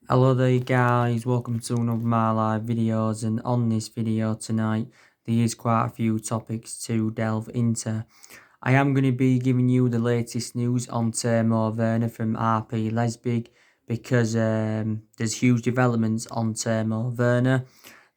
Hello there guys, welcome to one of my live videos, and on this video tonight there is quite a few topics to delve into. I am going to be giving you the latest news on Timo Werner from RP Leipzig because there's huge developments on Timo Werner.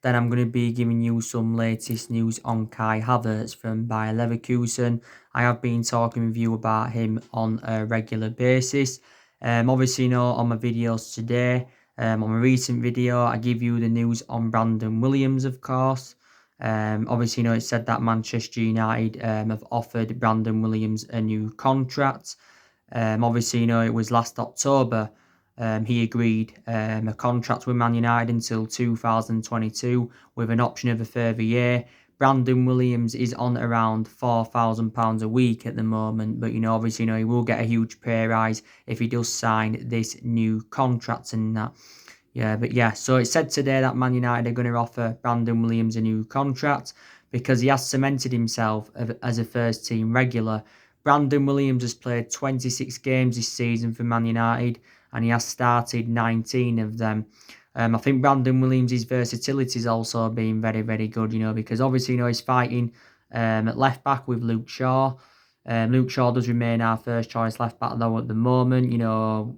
Then I'm going to be giving you some latest news on Kai Havertz from Bayer Leverkusen. I have been talking with you about him on a regular basis. Obviously, on my videos today, on my recent video, I give you the news on Brandon Williams, of course. Obviously, it said that Manchester United have offered Brandon Williams a new contract. Obviously, it was last October. He agreed a contract with Man United until 2022 with an option of a further year. Brandon Williams is on around £4,000 a week at the moment, but obviously, he will get a huge pay rise if he does sign this new contract and that. So it said today that Man United are going to offer Brandon Williams a new contract because he has cemented himself as a first team regular. Brandon Williams has played 26 games this season for Man United and he has started 19 of them. I think Brandon Williams' versatility has also been very, very good, because obviously, he's fighting at left back with Luke Shaw. Luke Shaw does remain our first choice left back though at the moment.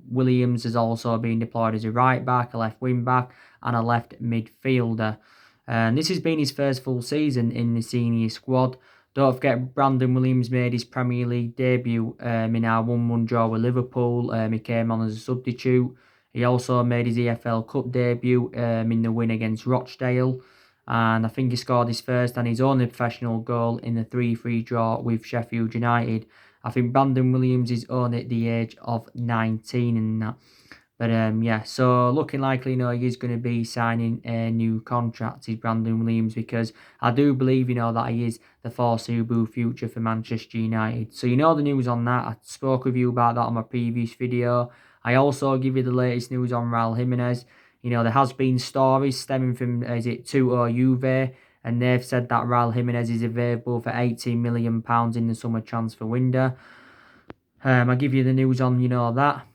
Williams has also been deployed as a right back, a left wing back, and a left midfielder. And this has been his first full season in the senior squad. Don't forget, Brandon Williams made his Premier League debut in our 1-1 draw with Liverpool. He came on as a substitute. He also made his EFL Cup debut in the win against Rochdale. And I think he scored his first and his only professional goal in the 3-3 draw with Sheffield United. I think Brandon Williams is only at the age of 19 and that. But so looking likely, he is going to be signing a new contract, is Brandon Williams, because I do believe, that he is the foreseeable future for Manchester United. So the news on that. I spoke with you about that on my previous video. I also give you the latest news on Raul Jimenez. There has been stories stemming from, is it 2 Juve, and they've said that Raul Jimenez is available for £18 million in the summer transfer window. I give you the news on, that.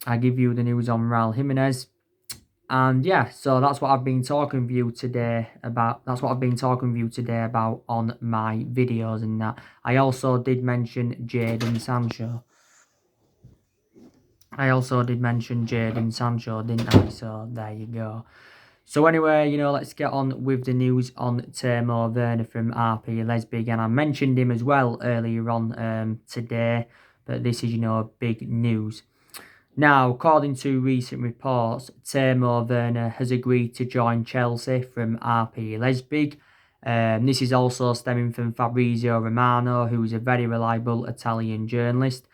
I give you the news on Raul Jimenez. And so that's what I've been talking with you today about. That's what I've been talking with you today about on my videos and that. I also did mention Jadon Sancho. Didn't I? So there you go. So anyway, let's get on with the news on Timo Werner from RP Leipzig. And I mentioned him as well earlier on today. But this is, big news. Now, according to recent reports, Timo Werner has agreed to join Chelsea from RP Leipzig. This is also stemming from Fabrizio Romano, who is a very reliable Italian journalist.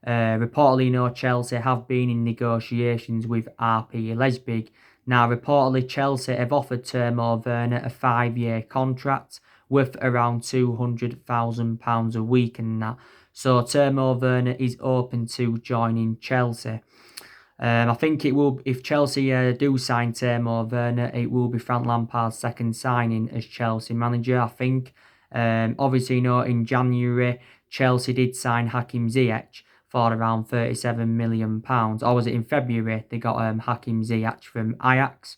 Reportedly, Chelsea have been in negotiations with RP Leipzig. Now, reportedly, Chelsea have offered Timo Werner a 5-year contract worth around £200,000 a week and that. So Timo Werner is open to joining Chelsea. I think it will, if Chelsea do sign Timo Werner, it will be Frank Lampard's second signing as Chelsea manager, I think. Obviously, in January, Chelsea did sign Hakim Ziyech for around £37 million. Or was it in February they got Hakim Ziyech from Ajax?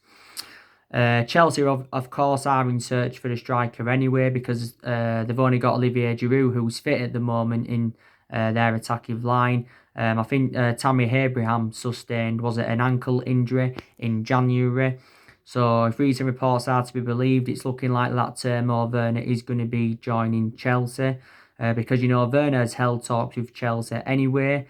Chelsea, of course, are in search for a striker anyway because they've only got Olivier Giroud, who's fit at the moment in their attacking line. I think Tammy Abraham sustained, was it an ankle injury in January? So if recent reports are to be believed, it's looking like that Timo Werner is going to be joining Chelsea because, Werner has held talks with Chelsea anyway,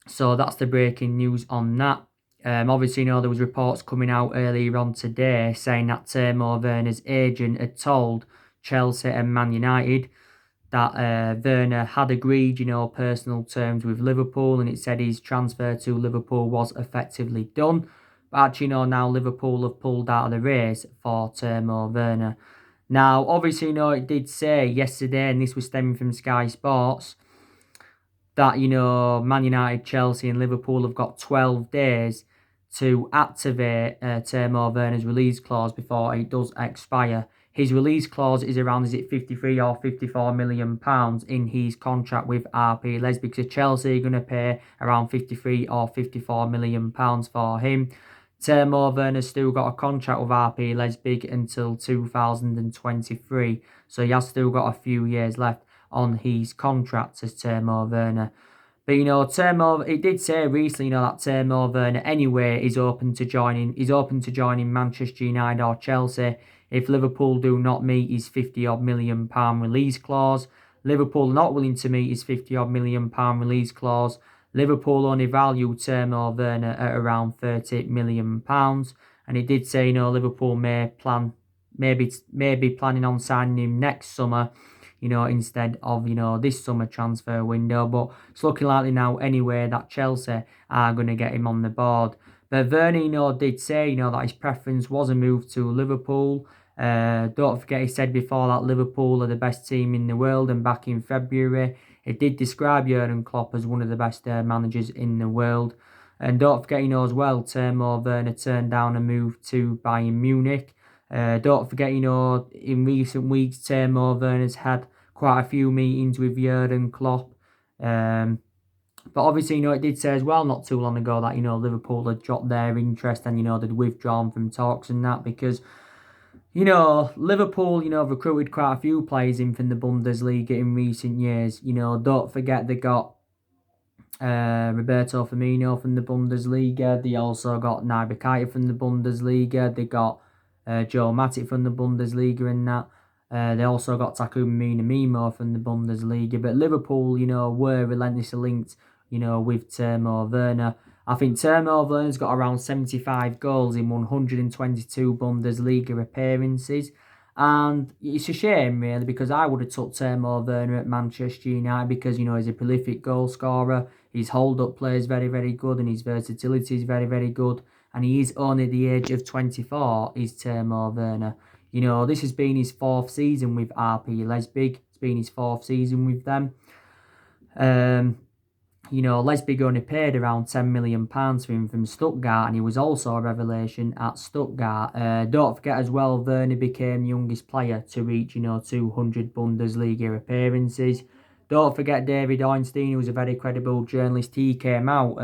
So that's the breaking news on that. Obviously, there was reports coming out earlier on today saying that Timo Werner's agent had told Chelsea and Man United that Werner had agreed, personal terms with Liverpool, and it said his transfer to Liverpool was effectively done. But actually, now Liverpool have pulled out of the race for Timo Werner. Now, obviously, it did say yesterday, and this was stemming from Sky Sports, that, Man United, Chelsea and Liverpool have got 12 days to activate Timo Werner's release clause before it does expire. his release clause is around, is it 53 or 54 million pounds in his contract with RB Leipzig. So Chelsea are going to pay around 53 or 54 million pounds for him. Timo Werner's still got a contract with RB Leipzig until 2023, so he has still got a few years left on his contract as Timo Werner. But Timo, it did say recently, that Timo Werner anyway is open to joining Manchester United or Chelsea if Liverpool do not meet his 50-odd million pound release clause. Liverpool are not willing to meet his 50-odd million pound release clause. Liverpool only value Timo Werner at around 30 million pounds, and it did say Liverpool may be planning on signing him next summer, instead of this summer transfer window. But it's looking likely now anyway that Chelsea are going to get him on the board. But Werner did say that his preference was a move to Liverpool. Don't forget, he said before that Liverpool are the best team in the world, and back in February it did describe Jurgen Klopp as one of the best managers in the world. And don't forget, as well, Timo Werner turned down a move to Bayern Munich. Don't forget, in recent weeks, Timo Werner's had quite a few meetings with Jurgen Klopp. But obviously, it did say as well not too long ago that, Liverpool had dropped their interest and, they'd withdrawn from talks and that because, Liverpool, have recruited quite a few players in from the Bundesliga in recent years. Don't forget they got Roberto Firmino from the Bundesliga. They also got Naby Keita from the Bundesliga. They got Joe Matip from the Bundesliga and that. They also got Takumi Minamino from the Bundesliga. But Liverpool, were relentlessly linked, with Timo Werner. I think Timo Werner's got around 75 goals in 122 Bundesliga appearances. And it's a shame, really, because I would have took Timo Werner at Manchester United because, he's a prolific goal scorer. His hold-up play is very, very good, and his versatility is very, very good. And he is only the age of 24, is Timo Werner. This has been his 4th season with RB Leipzig. It's been his 4th season with them. Leipzig only paid around £10 million for him from Stuttgart, and he was also a revelation at Stuttgart. Don't forget as well, Werner became the youngest player to reach, 200 Bundesliga appearances. Don't forget David Ornstein, who was a very credible journalist. He came out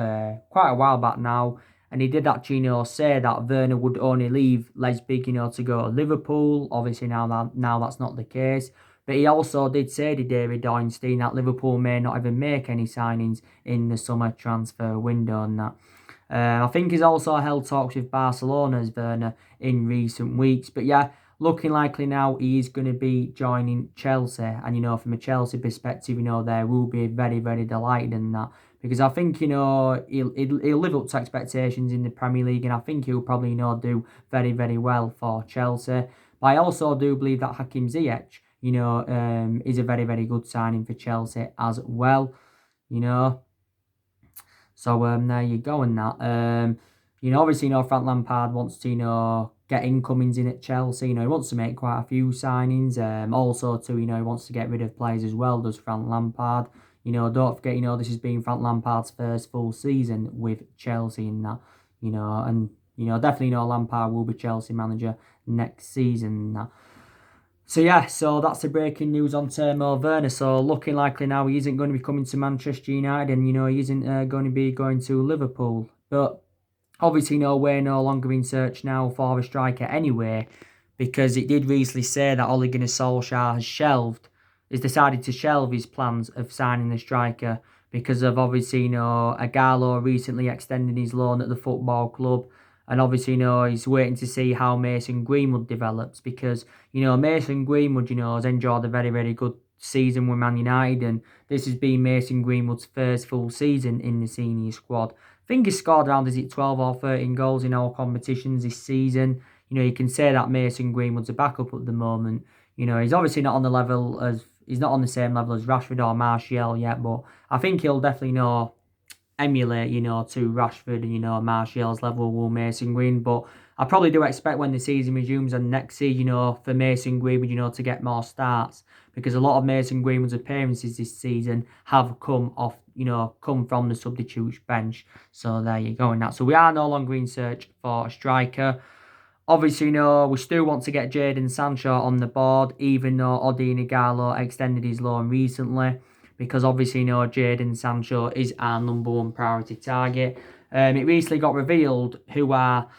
quite a while back now, and he did actually, say that Werner would only leave Leipzig, to go to Liverpool. Obviously now that's not the case. But he also did say to David Ornstein that Liverpool may not even make any signings in the summer transfer window and that. I think he's also held talks with Barcelona's Werner in recent weeks. But yeah, looking likely now he is going to be joining Chelsea. And, from a Chelsea perspective, they will be very, very delighted in that. Because I think, he'll live up to expectations in the Premier League. And I think he'll probably, do very, very well for Chelsea. But I also do believe that Hakim Ziyech, is a very, very good signing for Chelsea as well, So there you go in that. Obviously, Frank Lampard wants to, get incomings in at Chelsea. He wants to make quite a few signings. Also, too, he wants to get rid of players as well, does Frank Lampard. Don't forget, this has been Frank Lampard's first full season with Chelsea in that, and, definitely, Lampard will be Chelsea manager next season. So yeah, so that's the breaking news on Timo Werner. So looking likely now he isn't going to be coming to Manchester United, and he isn't going to be going to Liverpool. But obviously, we're no longer in search now for a striker anyway, because it did recently say that Ole Gunnar Solskjaer has decided to shelve his plans of signing a striker because of obviously Agallo recently extending his loan at the football club. And obviously, he's waiting to see how Mason Greenwood develops because, Mason Greenwood, has enjoyed a very, very good season with Man United. And this has been Mason Greenwood's first full season in the senior squad. I think he's scored around, 12 or 13 goals in all competitions this season. You can say that Mason Greenwood's a backup at the moment. He's obviously not on the level he's not on the same level as Rashford or Martial yet, but I think he'll definitely emulate, to Rashford and, Martial's level will Mason Green. But I probably do expect when the season resumes and next season, for Mason Greenwood, to get more starts because a lot of Mason Greenwood's appearances this season have come from the substitute bench. So there you go in that. So we are no longer in search for a striker. Obviously, we still want to get Jadon Sancho on the board, even though Odin Igalo extended his loan recently, because obviously, Jadon Sancho is our number one priority target. It recently got revealed who are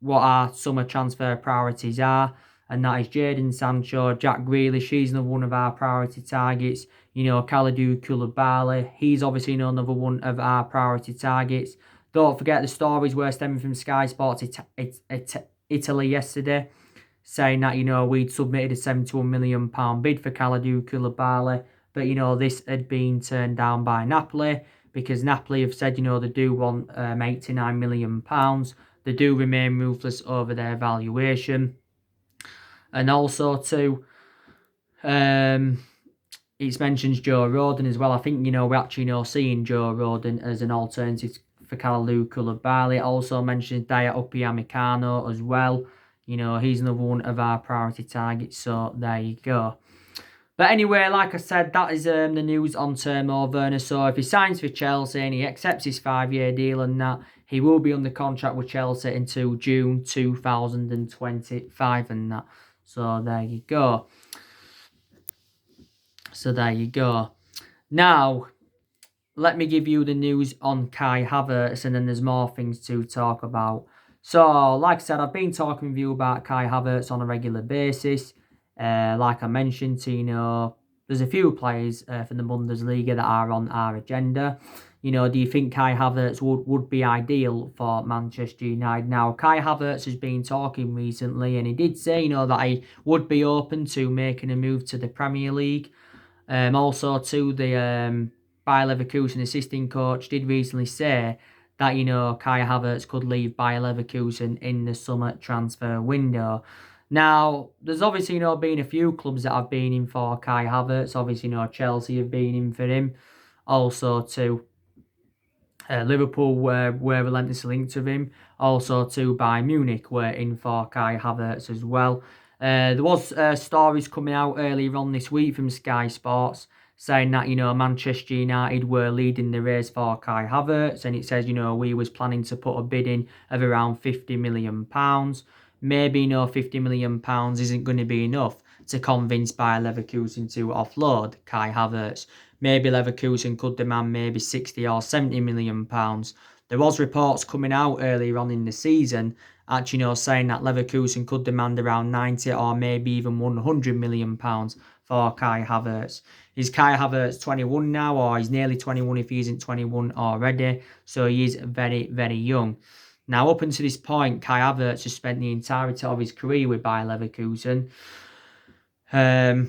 what our summer transfer priorities are, and that is Jadon Sancho, Jack Grealish. He's another one of our priority targets. Kalidou Koulibaly, he's obviously another one of our priority targets. Don't forget the stories were stemming from Sky Sports Italy yesterday, saying that, we'd submitted a £71 million bid for Kalidou Koulibaly, but, this had been turned down by Napoli, because Napoli have said, they do want £89 million. They do remain ruthless over their valuation. And also, too, it mentions Joe Rodon as well. I think, we're actually seeing Joe Rodon as an alternative for Kalidou Koulibaly. It also mentions Daya Upamecano as well. He's another one of our priority targets. So there you go. But anyway, like I said, that is the news on Timo Werner. So if he signs for Chelsea and he accepts his 5-year deal and that, he will be under contract with Chelsea until June 2025 and that. So there you go. Now, let me give you the news on Kai Havertz, and then there's more things to talk about. So, like I said, I've been talking with you about Kai Havertz on a regular basis. Like I mentioned, there's a few players from the Bundesliga that are on our agenda. Do you think Kai Havertz would be ideal for Manchester United? Now, Kai Havertz has been talking recently, and he did say, that he would be open to making a move to the Premier League. Also, to the Bayer Leverkusen assistant coach did recently say that, Kai Havertz could leave Bayer Leverkusen in the summer transfer window. Now, there's obviously, been a few clubs that have been in for Kai Havertz. Obviously, Chelsea have been in for him. Also, to Liverpool were relentlessly linked to him. Also, to Bayern Munich were in for Kai Havertz as well. There was stories coming out earlier on this week from Sky Sports saying that, Manchester United were leading the race for Kai Havertz, and it says, we was planning to put a bid in of around £50 million. Maybe, £50 million isn't going to be enough to convince Bayer Leverkusen to offload Kai Havertz. Maybe Leverkusen could demand maybe 60 or 70 million pounds. There was reports coming out earlier on in the season, actually, saying that Leverkusen could demand around 90 or maybe even 100 million pounds for Kai Havertz. Is Kai Havertz 21 now, or he's nearly 21 if he isn't 21 already? So he is very, very young. Now, up until this point, Kai Havertz has spent the entirety of his career with Bayer Leverkusen. I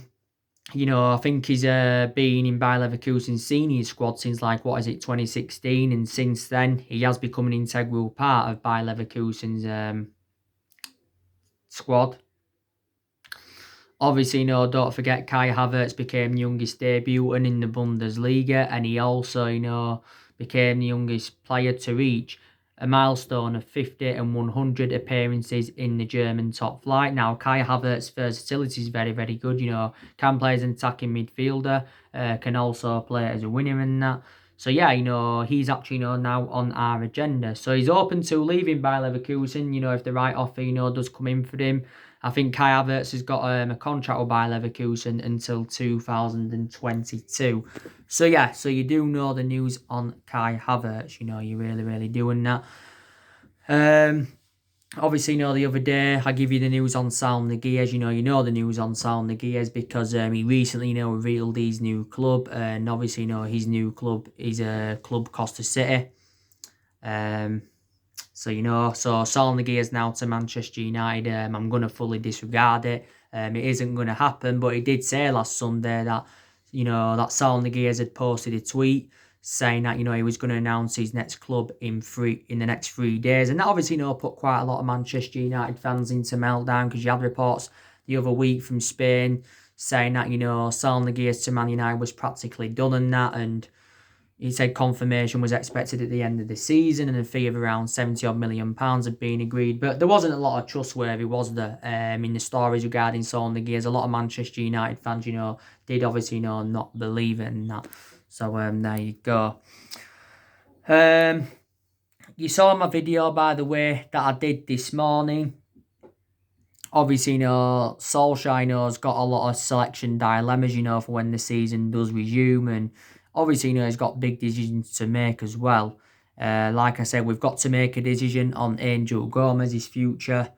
think he's been in Bayer Leverkusen's senior squad since 2016, and since then he has become an integral part of Bayer Leverkusen's squad. Obviously, don't forget Kai Havertz became the youngest debutant in the Bundesliga, and he also, became the youngest player to reach a milestone of 50 and 100 appearances in the German top flight. Now, Kai Havertz's versatility is very, very good. Can play as an attacking midfielder, can also play as a winger and that. So, yeah, he's actually, now on our agenda. So, he's open to leaving Bayer Leverkusen, if the right offer, does come in for him. I think Kai Havertz has got a contract with Bayer Leverkusen until 2022. So, yeah, so you do know the news on Kai Havertz. You really, really doing that. Obviously, the other day I give you the news on Saul Niguez. You know the news on Saul Niguez because he recently, revealed his new club. And obviously, his new club is Club Costa City. So Saul Niguez now to Manchester United. I'm going to fully disregard it. It isn't going to happen. But he did say last Sunday that, that Saul Niguez had posted a tweet saying that, he was going to announce his next club in the next 3 days. And that obviously, put quite a lot of Manchester United fans into meltdown, because you had reports the other week from Spain saying that, Saul Niguez to Man United was practically done and that. And he said confirmation was expected at the end of the season, and a fee of around £70 million had been agreed. But there wasn't a lot of trustworthy, was there, in the stories regarding Saul Niguez. A lot of Manchester United fans, did obviously, not believe it and that. So, there you go. you saw my video, by the way, that I did this morning. Obviously, Solskjaer, has got a lot of selection dilemmas, for when the season does resume. And obviously, he's got big decisions to make as well. Like I said, we've got to make a decision on Angel Gomez's future.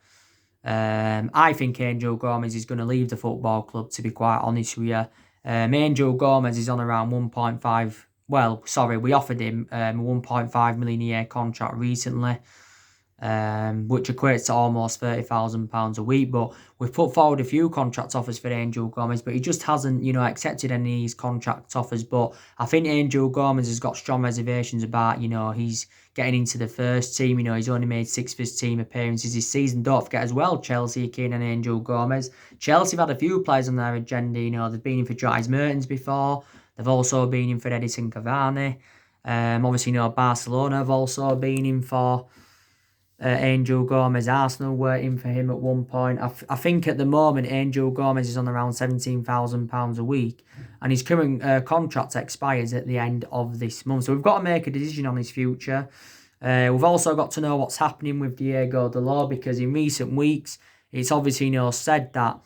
I think Angel Gomez is going to leave the football club, to be quite honest with you. Angel Gomez is on around 1.5. Well, sorry, we offered him a 1.5 million a year contract recently, which equates to almost £30,000 a week. But we've put forward a few contract offers for Angel Gomez, but he just hasn't, accepted any of these contract offers. But I think Angel Gomez has got strong reservations about, he's getting into the first team. He's only made 6 first team appearances this season. Don't forget as well, Chelsea are keen on Angel Gomez. Chelsea have had a few players on their agenda. They've been in for Dries Mertens before. They've also been in for Edison Cavani. Obviously, Barcelona have also been in for Angel Gomez. Arsenal were in for him at one point. I think at the moment Angel Gomez is on around £17,000 a week, and his current contract expires at the end of this month. So we've got to make a decision on his future. We've also got to know what's happening with Diego Dalot, because in recent weeks it's obviously said that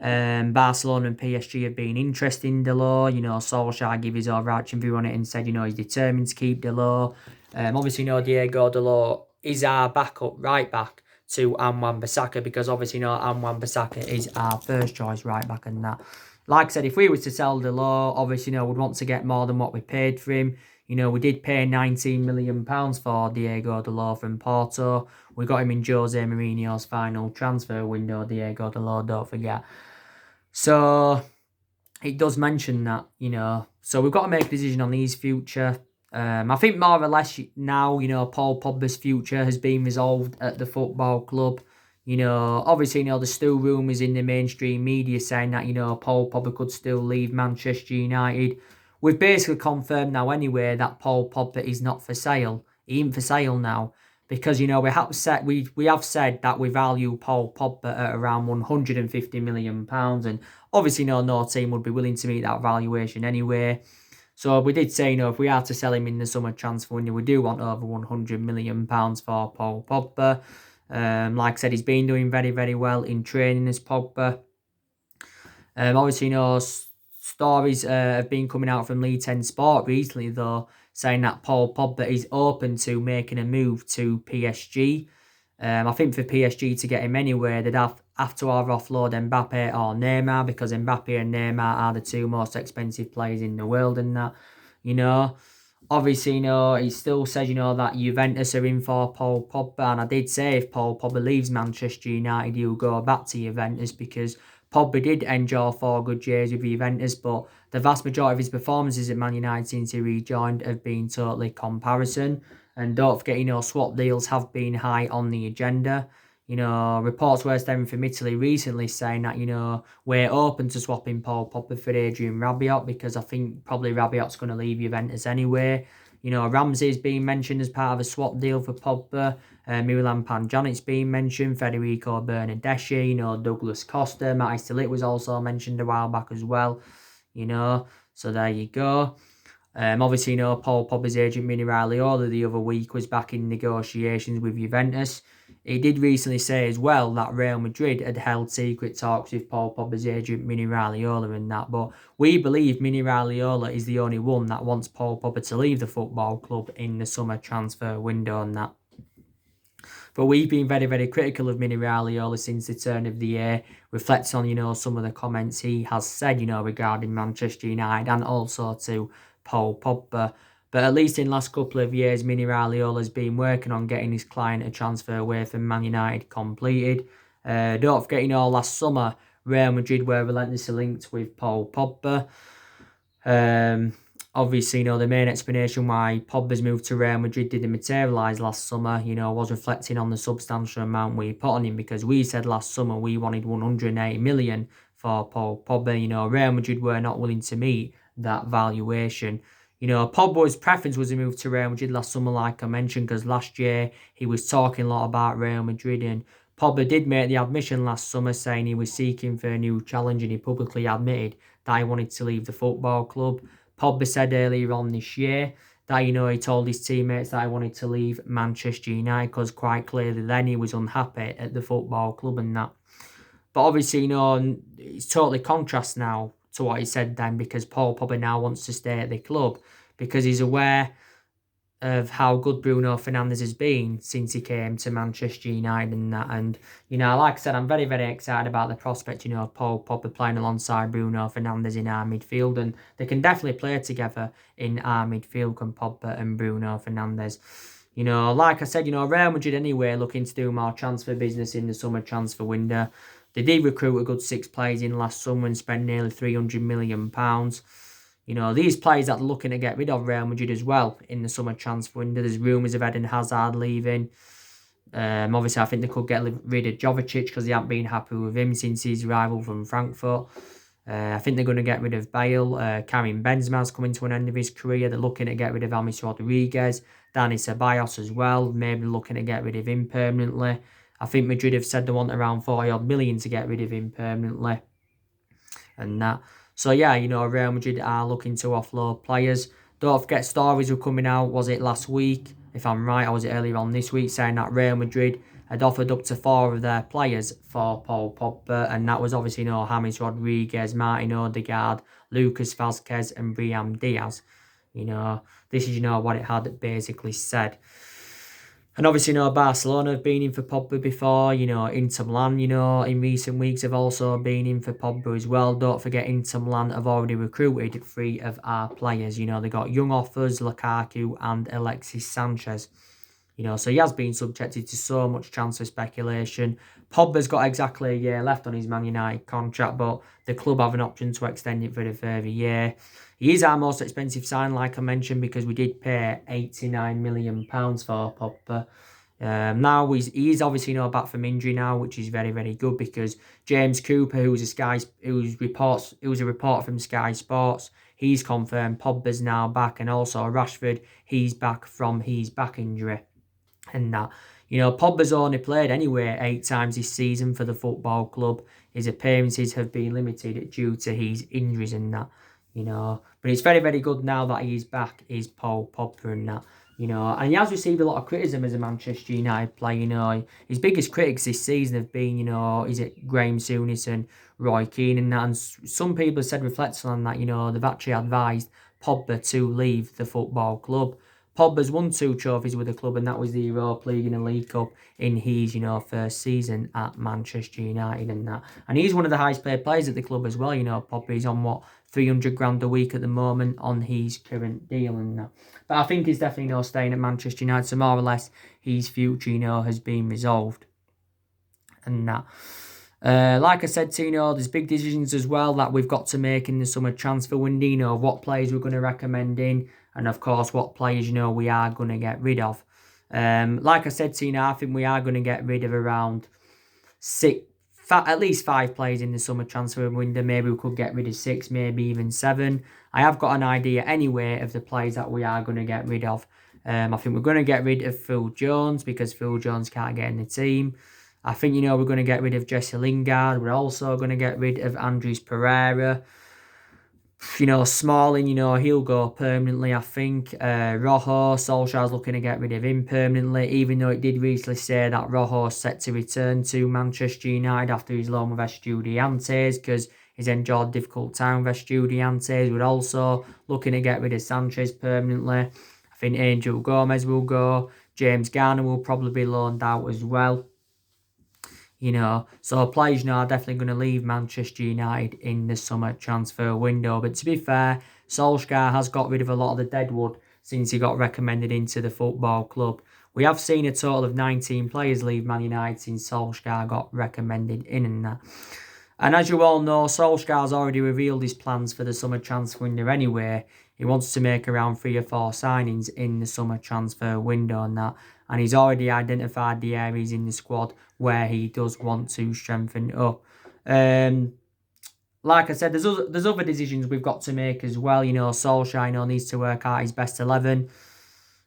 Barcelona and PSG have been interested in Dalot. Solskjaer gave his overarching view on it and said, he's determined to keep Dalot. Obviously, Diego Dalot is our backup right back to Wan-Bissaka, because obviously, Wan-Bissaka is our first choice right back, and that. Like I said, if we were to sell Dalot, obviously, we'd want to get more than what we paid for him. We did pay £19 million for Diego Dalot from Porto. We got him in Jose Mourinho's final transfer window, Diego Dalot, don't forget. So it does mention that, So we've got to make a decision on his future. I think more or less now, Paul Pogba's future has been resolved at the football club. Obviously, there's still rumours in the mainstream media saying that, Paul Pogba could still leave Manchester United. We've basically confirmed now anyway that Paul Pogba is not for sale. He ain't for sale now. Because, we have said that we value Paul Pogba at around £150 million. And obviously, no team would be willing to meet that valuation anyway. So we did say, if we are to sell him in the summer transfer window, we do want over £100 million for Paul Pogba. Like I said, he's been doing very, very well in training as Pogba. Obviously, stories have been coming out from League 10 Sport recently, though, saying that Paul Pogba is open to making a move to PSG. I think for PSG to get him anywhere, they'd have to either offload Mbappe or Neymar, because Mbappe and Neymar are the two most expensive players in the world, and that, Obviously, he still says, that Juventus are in for Paul Pogba, and I did say if Paul Pogba leaves Manchester United, he'll go back to Juventus, because Pogba did enjoy 4 good years with Juventus, but the vast majority of his performances at Man United since he rejoined have been totally comparison. And don't forget, swap deals have been high on the agenda. Reports were stemming from Italy recently saying that, we're open to swapping Paul Pogba for Adrian Rabiot, because I think probably Rabiot's going to leave Juventus anyway. Ramsey's being mentioned as part of a swap deal for Pogba. Milan Panjanic's being mentioned. Federico Bernardeschi, Douglas Costa. Matthijs de Ligt was also mentioned a while back as well. So there you go. Obviously, Paul Pogba's agent Mini Raiola the other week was back in negotiations with Juventus. He did recently say as well that Real Madrid had held secret talks with Paul Pogba's agent Mini Raiola and that, but we believe Mini Raiola is the only one that wants Paul Pogba to leave the football club in the summer transfer window and that. But we've been very, very critical of Mini Raiola since the turn of the year, reflects on, some of the comments he has said, regarding Manchester United and also to Paul Pogba. But at least in the last couple of years, Mini Raiola has been working on getting his client a transfer away from Man United completed. Don't forget, last summer, Real Madrid were relentlessly linked with Paul Pogba. Obviously, the main explanation why Pogba's move to Real Madrid didn't materialise last summer, was reflecting on the substantial amount we put on him, because we said last summer we wanted 180 million for Paul Pogba. Real Madrid were not willing to meet that valuation. Pogba's preference was to move to Real Madrid last summer, like I mentioned, because last year he was talking a lot about Real Madrid, and Pogba did make the admission last summer saying he was seeking for a new challenge, and he publicly admitted that he wanted to leave the football club. Pogba said earlier on this year that, he told his teammates that he wanted to leave Manchester United because quite clearly then he was unhappy at the football club and that. But obviously, it's totally contrast now to what he said then, because Paul Pogba now wants to stay at the club because he's aware of how good Bruno Fernandes has been since he came to Manchester United and that. And, like I said, I'm very, very excited about the prospect, of Paul Pogba playing alongside Bruno Fernandes in our midfield. And they can definitely play together in our midfield, can Pogba and Bruno Fernandes. Like I said, Real Madrid anyway looking to do more transfer business in the summer transfer window. They did recruit a good 6 players in last summer and spend nearly £300 million. These players that are looking to get rid of Real Madrid as well in the summer transfer window. There's rumours of Eden Hazard leaving. Obviously, I think they could get rid of Jovetic because they haven't been happy with him since his arrival from Frankfurt. I think they're going to get rid of Bale. Karim Benzema's coming to an end of his career. They're looking to get rid of James Rodriguez. Dani Ceballos as well. Maybe looking to get rid of him permanently. I think Madrid have said they want around 40-odd million to get rid of him permanently. And that. So, yeah, Real Madrid are looking to offload players. Don't forget, stories were coming out, was it last week? If I'm right, or was it earlier on this week, saying that Real Madrid had offered up to 4 of their players for Paul Pogba. And that was obviously, James Rodriguez, Martin Odegaard, Lucas Vazquez and Brahim Diaz. This is, what it had basically said. And obviously, Barcelona have been in for Pogba before. Inter Milan, in recent weeks have also been in for Pogba as well. Don't forget, Inter Milan have already recruited 3 of our players. They got young offers, Lukaku and Alexis Sanchez. So he has been subjected to so much transfer speculation. Pogba's got exactly a year left on his Man United contract, but the club have an option to extend it for a further year. He is our most expensive sign, like I mentioned, because we did pay £89 million for Pogba. Now he's obviously back from injury now, which is very, very good, because James Cooper, who was a reporter from Sky Sports, he's confirmed Pogba's now back, and also Rashford, he's back from his back injury. And that, Pogba's only played anyway 8 times this season for the football club. His appearances have been limited due to his injuries and that, But it's very, very good now that he's back, is Paul Pogba and that, And he has received a lot of criticism as a Manchester United player, His biggest critics this season have been, is it Graham Souness and Roy Keane and that. And some people have said, reflecting on that, they've actually advised Pogba to leave the football club. Pogba's won 2 trophies with the club, and that was the Europa League and the League Cup in his, first season at Manchester United and that. And he's one of the highest paid players at the club as well, Pogba. He's on, 300 grand a week at the moment on his current deal and that. But I think he's definitely, staying at Manchester United, so more or less his future, has been resolved and that. Like I said, there's big decisions as well that we've got to make in the summer transfer window, what players we're going to recommend in, and of course what players, we are going to get rid of. Like I said, I think we are going to get rid of around at least 5 players in the summer transfer window. Maybe we could get rid of 6, maybe even 7. I have got an idea anyway of the players that we are going to get rid of. I think we're going to get rid of Phil Jones, because Phil Jones can't get in the team. I think, we're going to get rid of Jesse Lingard. We're also going to get rid of Andres Pereira. Smalling, he'll go permanently, I think. Rojo, Solskjaer's looking to get rid of him permanently, even though it did recently say that Rojo's set to return to Manchester United after his loan with Estudiantes, because he's enjoyed a difficult time with Estudiantes. We're also looking to get rid of Sanchez permanently. I think Angel Gomez will go. James Garner will probably be loaned out as well. So players, are definitely going to leave Manchester United in the summer transfer window. But to be fair, Solskjaer has got rid of a lot of the deadwood since he got recommended into the football club. We have seen a total of 19 players leave Man United since Solskjaer got recommended in and that. And as you all know, Solskjaer's already revealed his plans for the summer transfer window anyway. He wants to make around 3 or 4 signings in the summer transfer window and that. And he's already identified the areas in the squad where he does want to strengthen up. Like I said, there's other decisions we've got to make as well. Solskjaer needs to work out his best 11.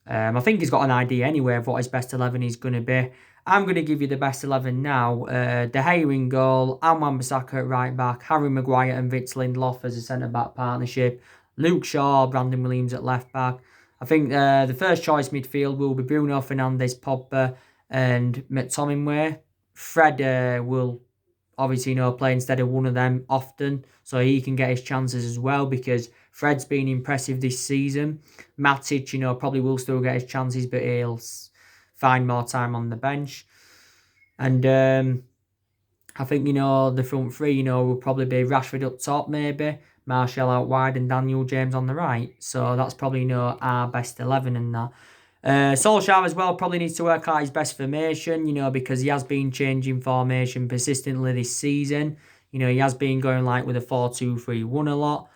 I think he's got an idea anyway of what his best 11 is going to be. I'm going to give you the best 11 now. De Gea in goal, Wan-Bissaka at right back, Harry Maguire and Vince Lindelof as a centre-back partnership, Luke Shaw, Brandon Williams at left back. I think the first choice midfield will be Bruno Fernandes, Pogba, and McTominay. Fred will obviously, play instead of one of them often, so he can get his chances as well, because Fred's been impressive this season. Matic, probably will still get his chances, but he'll find more time on the bench. And I think, the front three, will probably be Rashford up top, maybe, Martial out wide, and Daniel James on the right. So that's probably, our best 11 and that. Solskjaer as well probably needs to work out his best formation, because he has been changing formation persistently this season. He has been going with a 4-2-3-1 a lot.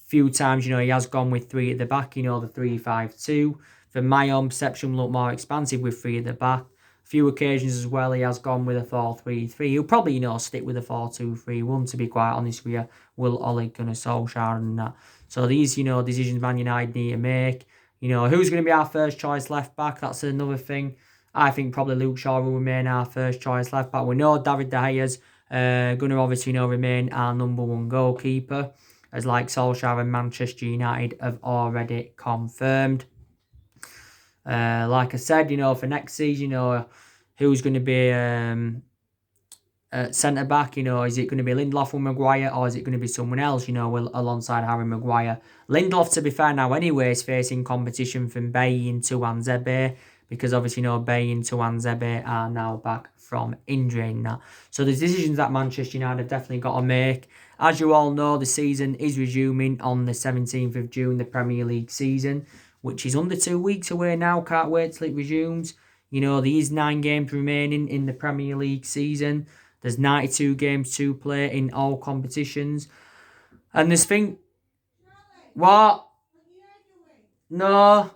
Few times, he has gone with three at the back, the 3-5-2. From my own perception, look more expansive with three at the back. Few occasions as well, he has gone with a 4-3-3. He'll probably, stick with a 4-2-3-1, to be quite honest with you. Will Ole Gunnar Solskjaer and that. So these, decisions Man United need to make. Who's going to be our first choice left back? That's another thing. I think probably Luke Shaw will remain our first choice left back. We know David De Gea's going to obviously remain our number one goalkeeper, as Solskjaer and Manchester United have already confirmed. Like I said, for next season, who's going to be centre back? Is it going to be Lindelof or Maguire, or is it going to be someone else? Alongside Harry Maguire. Lindelof, to be fair now, anyway, is facing competition from Bailly and Tuanzebe, because obviously, Bailly and Tuanzebe are now back from injury and that. So there's decisions that Manchester United have definitely got to make. As you all know, the season is resuming on the 17th of June, the Premier League season, which is under 2 weeks away now. Can't wait till it resumes. These 9 games remaining in the Premier League season. There's 92 games to play in all competitions. And this thing... What? No.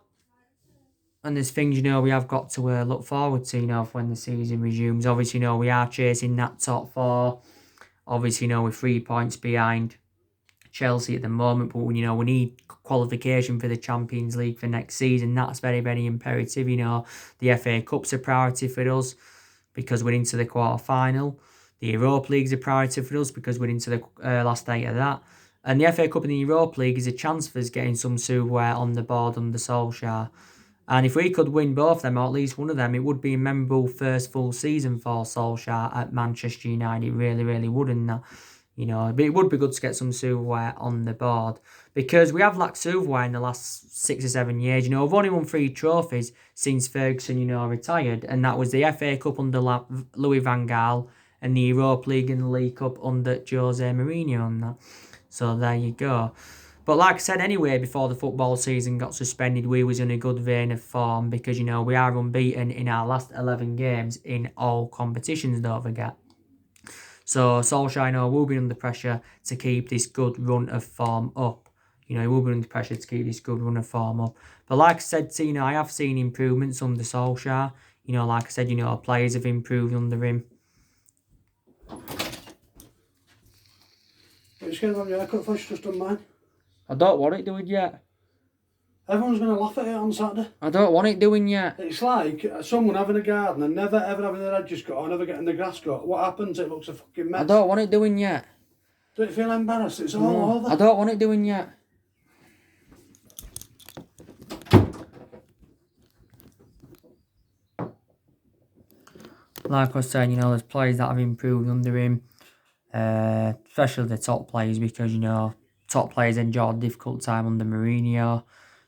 And there's things, we have got to look forward to, when the season resumes. Obviously, we are chasing that top 4. Obviously, we're 3 points behind Chelsea at the moment, but we need qualification for the Champions League for next season. That's very, very imperative. The FA Cup's a priority for us because we're into the quarter-final. The Europa League's a priority for us because we're into the last 8 of that. And the FA Cup and the Europa League is a chance for us getting some silverware on the board under Solskjaer. And if we could win both of them, or at least one of them, it would be a memorable first full season for Solskjaer at Manchester United. It really, really wouldn't that. But it would be good to get some silverware on the board, because we have lacked silverware in the last 6 or 7 years. We've only won 3 trophies since Ferguson, retired, and that was the FA Cup under Louis van Gaal and the Europa League and the League Cup under Jose Mourinho and that. So there you go. But like I said anyway, before the football season got suspended, we was in a good vein of form because, we are unbeaten in our last 11 games in all competitions, don't forget. So Solskjaer, will be under pressure to keep this good run of form up. He will be under pressure to keep this good run of form up. But like I said, I have seen improvements under Solskjaer. Like I said, players have improved under him. It's going to have your haircut first, just done mine. I don't want it doing yet. Everyone's going to laugh at it on Saturday. I don't want it doing yet. It's like someone having a garden and never ever having their edges cut or never getting the grass cut. What happens? It looks a fucking mess. I don't want it doing yet. Don't you feel embarrassed? It's all over. I don't want it doing yet. Like I was saying, there's players that have improved under him. Especially the top players, because, top players enjoyed a difficult time under Mourinho.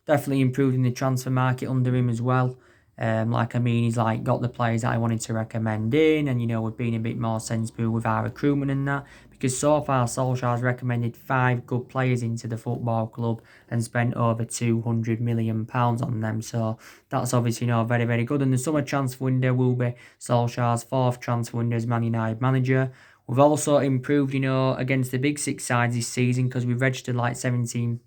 Definitely improved in the transfer market under him as well. He's got the players that I wanted to recommend in, and we've been a bit more sensible with our recruitment and that, because so far Solskjaer's recommended 5 good players into the football club and spent over £200 million on them. So that's obviously very, very good. And the summer transfer window will be Solskjaer's 4th transfer window as Man United manager. We've also improved, against the big 6 sides this season, because we've registered 17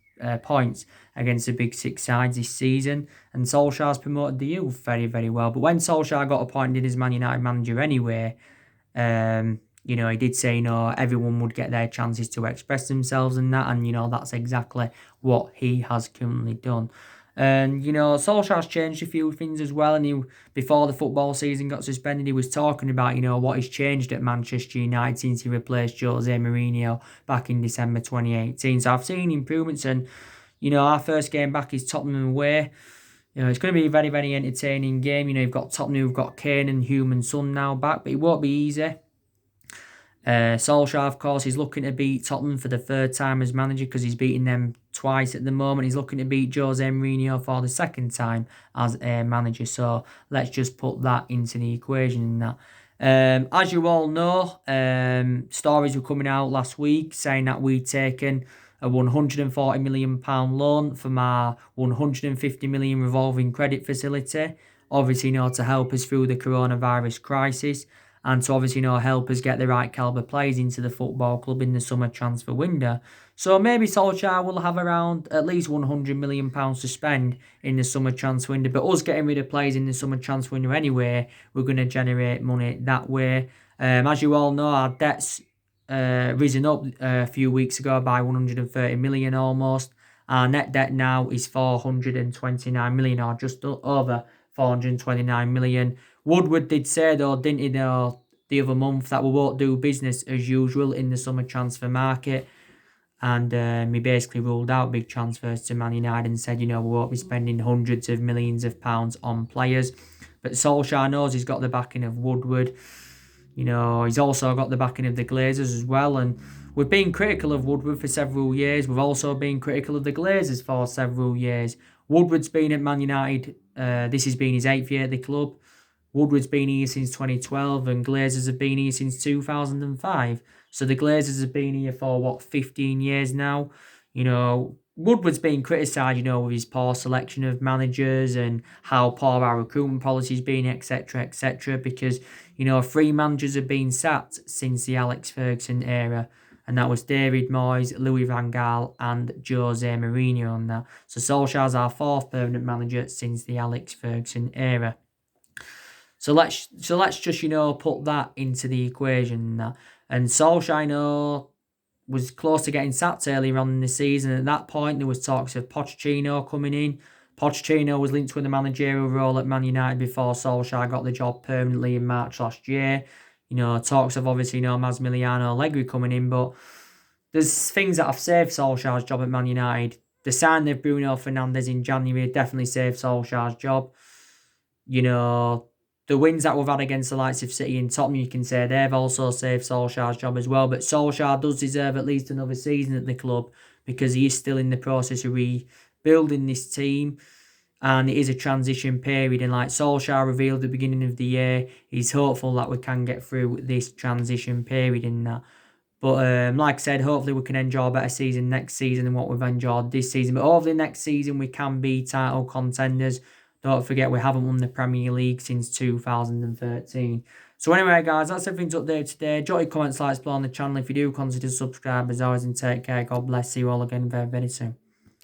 points against the big 6 sides this season. And Solskjaer's promoted the youth very, very well. But when Solskjaer got appointed as Man United manager anyway, he did say, everyone would get their chances to express themselves and that. And, that's exactly what he has currently done. And, Solskjaer's changed a few things as well. And before the football season got suspended, he was talking about, what has changed at Manchester United since he replaced Jose Mourinho back in December 2018. So I've seen improvements, and, Our first game back is Tottenham away. It's going to be a very, very entertaining game. You've got Tottenham, who've got Kane and Human Son now back, but it won't be easy. Solskjaer, of course, is looking to beat Tottenham for the third time as manager because he's beaten them twice at the moment. He's looking to beat Jose Mourinho for the second time as a manager. So let's just put that into the equation in that. As you all know, stories were coming out last week saying that we'd taken a £140 million loan from our £150 million revolving credit facility, obviously, to help us through the coronavirus crisis and to obviously, help us get the right calibre players into the football club in the summer transfer window. So maybe Solskjaer will have around at least £100 million to spend in the summer transfer window. But us getting rid of players in the summer transfer window anyway, we're going to generate money that way. As you all know, our debt's risen up a few weeks ago by 130 million almost. Our net debt now is 429 million, or just over 429 million. Woodward did say, though, didn't he, the other month, that we won't do business as usual in the summer transfer market. And he basically ruled out big transfers to Man United and said, we won't be spending hundreds of millions of pounds on players. But Solskjaer knows he's got the backing of Woodward. He's also got the backing of the Glazers as well. And we've been critical of Woodward for several years. We've also been critical of the Glazers for several years. Woodward's been at Man United. This has been his 8th year at the club. Woodward's been here since 2012 and Glazers have been here since 2005. So the Glazers have been here for, 15 years now. Woodward's been criticised, with his poor selection of managers and how poor our recruitment policy's been, etc., etc. Because, 3 managers have been sacked since the Alex Ferguson era. And that was David Moyes, Louis van Gaal and Jose Mourinho on that. So Solskjaer's our 4th permanent manager since the Alex Ferguson era. So let's just, put that into the equation. And Solskjaer, was close to getting sacked earlier on in the season. At that point, there was talks of Pochettino coming in. Pochettino was linked with a managerial role at Man United before Solskjaer got the job permanently in March last year. Talks of obviously, Massimiliano Allegri coming in, but there's things that have saved Solskjaer's job at Man United. The signing of Bruno Fernandes in January definitely saved Solskjaer's job. The wins that we've had against the likes of City and Tottenham, you can say they've also saved Solskjaer's job as well. But Solskjaer does deserve at least another season at the club because he is still in the process of rebuilding this team. And it is a transition period. And like Solskjaer revealed at the beginning of the year, he's hopeful that we can get through this transition period in that. But like I said, hopefully we can enjoy a better season next season than what we've enjoyed this season. But hopefully next season we can be title contenders. Don't forget, we haven't won the Premier League since 2013. So anyway, guys, that's everything to update today. Drop your comments, like, explore on the channel if you do consider subscribe as always, and take care. God bless you all again very, very soon.